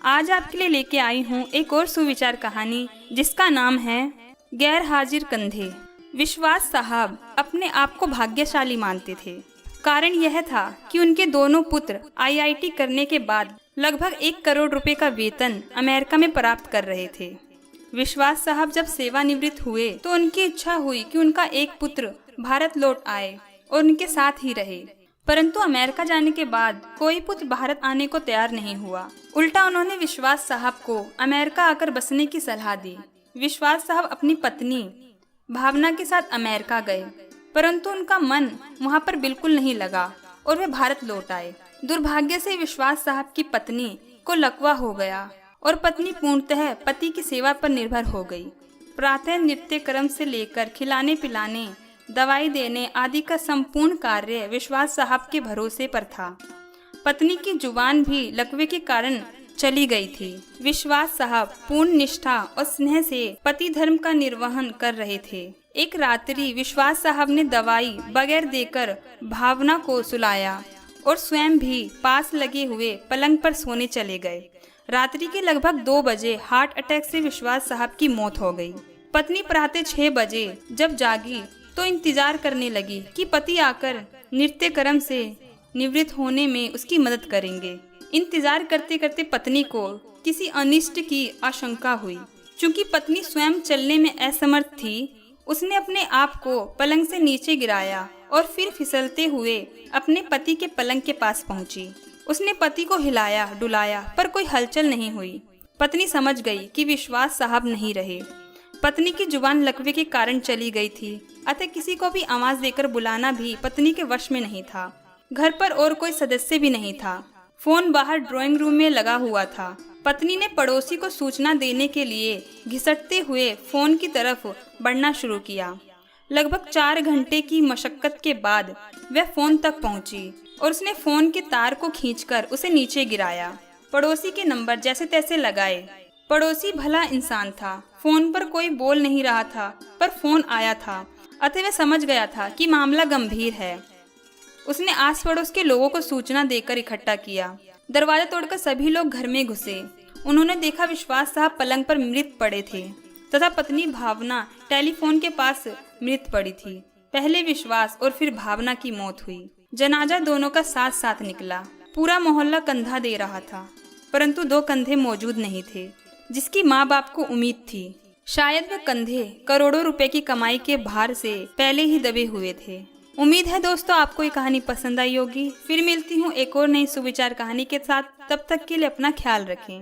आज आपके लिए लेके आई हूँ एक और सुविचार कहानी जिसका नाम है गैर हाजिर कंधे। विश्वास साहब अपने आप को भाग्यशाली मानते थे। कारण यह था कि उनके दोनों पुत्र आईआईटी करने के बाद लगभग 1 करोड़ रुपए का वेतन अमेरिका में प्राप्त कर रहे थे। विश्वास साहब जब सेवानिवृत्त हुए तो उनकी इच्छा हुई कि उनका एक पुत्र भारत लौट आए और उनके साथ ही रहे, परंतु अमेरिका जाने के बाद कोई पुत्र भारत आने को तैयार नहीं हुआ। उल्टा उन्होंने विश्वास साहब को अमेरिका आकर बसने की सलाह दी। विश्वास साहब अपनी पत्नी भावना के साथ अमेरिका गए, परंतु उनका मन वहां पर बिल्कुल नहीं लगा और वे भारत लौट आए। दुर्भाग्य से विश्वास साहब की पत्नी को लकवा हो गया और पत्नी पूर्णतः पति की सेवा पर निर्भर हो गई। प्रातः नित्य कर्म से लेकर खिलाने पिलाने, दवाई देने आदि का संपूर्ण कार्य विश्वास साहब के भरोसे पर था। पत्नी की जुबान भी लकवे के कारण चली गई थी। विश्वास साहब पूर्ण निष्ठा और स्नेह से पति धर्म का निर्वहन कर रहे थे। एक रात्रि विश्वास साहब ने दवाई बगैर देकर भावना को सुलाया और स्वयं भी पास लगे हुए पलंग पर सोने चले गए। रात्रि के लगभग 2 बजे हार्ट अटैक से विश्वास साहब की मौत हो गई। पत्नी प्रातः 6 बजे जब जागी तो इंतजार करने लगी कि पति आकर नित्य कर्म से निवृत्त होने में उसकी मदद करेंगे। इंतजार करते करते पत्नी को किसी अनिष्ट की आशंका हुई। चूंकि पत्नी स्वयं चलने में असमर्थ थी, उसने अपने आप को पलंग से नीचे गिराया और फिर फिसलते हुए अपने पति के पलंग के पास पहुंची। उसने पति को हिलाया डुलाया पर कोई हलचल नहीं हुई। पत्नी समझ गई कि विश्वास साहब नहीं रहे। पत्नी की जुबान लकवे के कारण चली गई थी, अतः किसी को भी आवाज देकर बुलाना भी पत्नी के वश में नहीं था। घर पर और कोई सदस्य भी नहीं था। फोन बाहर ड्राइंग रूम में लगा हुआ था। पत्नी ने पड़ोसी को सूचना देने के लिए घिसटते हुए फोन की तरफ बढ़ना शुरू किया। लगभग 4 घंटे की मशक्कत के बाद वह फोन तक पहुंची और उसने फोन के तार को खींचकर उसे नीचे गिराया। पड़ोसी के नंबर जैसे तैसे लगाए। पड़ोसी भला इंसान था। फोन पर कोई बोल नहीं रहा था, पर फोन आया था, अतः वह समझ गया था कि मामला गंभीर है। उसने आस पड़ोस के लोगों को सूचना देकर इकट्ठा किया। दरवाजा तोड़कर सभी लोग घर में घुसे। उन्होंने देखा विश्वास साहब पलंग पर मृत पड़े थे तथा पत्नी भावना टेलीफोन के पास मृत पड़ी थी। पहले विश्वास और फिर भावना की मौत हुई। जनाजा दोनों का साथ साथ निकला। पूरा मोहल्ला कंधा दे रहा था, परंतु 2 कंधे मौजूद नहीं थे जिसकी माँ बाप को उम्मीद थी। शायद वे कंधे करोड़ों रुपए की कमाई के भार से पहले ही दबे हुए थे। उम्मीद है दोस्तों आपको ये कहानी पसंद आई होगी। फिर मिलती हूँ एक और नई सुविचार कहानी के साथ। तब तक के लिए अपना ख्याल रखें।